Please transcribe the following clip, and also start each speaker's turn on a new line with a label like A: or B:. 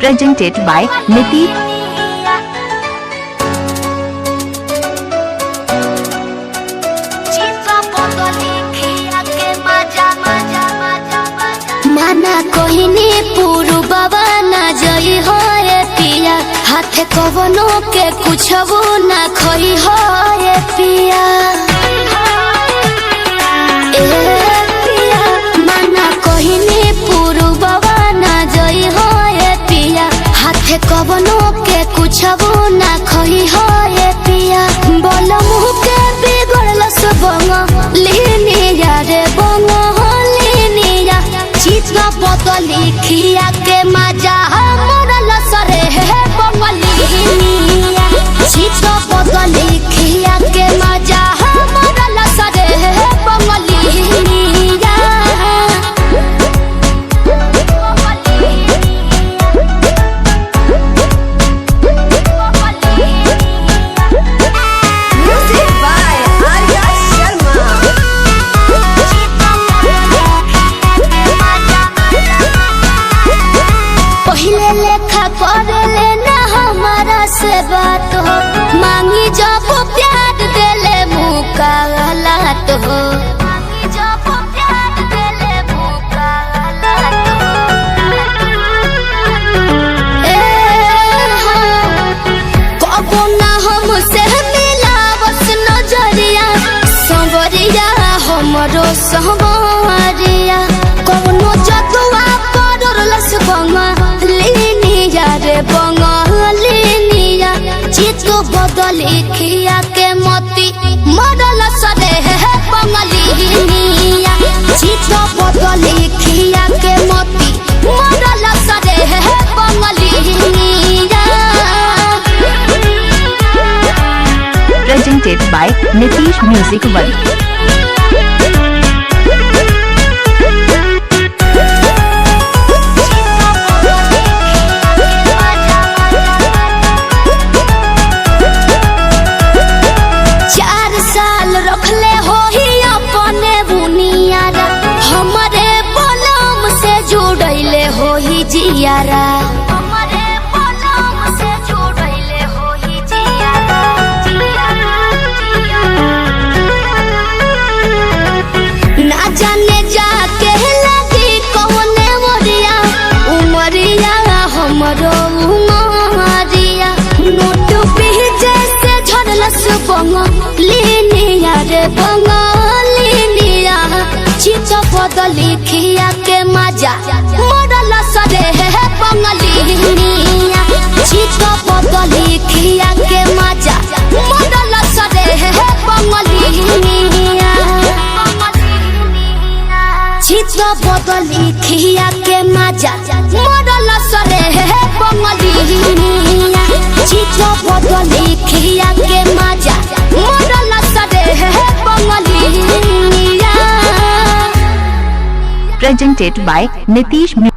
A: presented by Nitish.
B: माना कोहिनी पूरु बाबा ना जई हो रे पिया, हाथे कवनो के कुछ वो ना खोई हो रे पिया। माना कोहिनी पूरु बाबा ना जई हो रे पिया, हाथे कवनो के कुछ वो ना खोई हो रे पिया। बोल मुँह के बिगड़ल सबंग लीनी रे बंग चित्रा बदली खिया के मजा मोरल सरे है बंगलिया। चित्रा बदली खिया के मजा मोरल सरे है बंगलिया।
C: Music by Arya Sharma.
B: पहले लेखा कर लेना हमारा से बात हो, मांगी जब प्यार देले मुका गलत हो। कबो ना हमसे मिला बस नजरिया, संवरिया हमरो संवरिया। कौनो जदुआ पड़लस बंगलिनिया रे बंगलिनिया। चित्त बदली खिया के मोती मरल सरे है बंगलिनिया। चित्त बदली खिया के मोती मरल सरे है बंगलिनिया।
A: Presented by Nitish Music World.
B: रखले हो ही अपने बुनियारा, हमारे बलम से जुड़ैले हो ही जियारा। हमारे बलम से जुड़ैले हो ही जियारा। ना जाने जाके लगी कौने मोरिया, उमरिया हमरो उमरिया। नोट पीछे से झड़लस बंगलिनिया रे बंगलिनिया। चित्त बदली खिया के मजा मोरल सरे है बंगलिनिया। चित्त बदली खिया के मजा मोरल सरे है बंगलिनिया। चित्त बदली खिया के मजा मोरल सरे है बंगलिनिया। चित्त बदली खिया के मजा मोरल सरे है बंगलिनिया।
A: Presented by Nitish Music.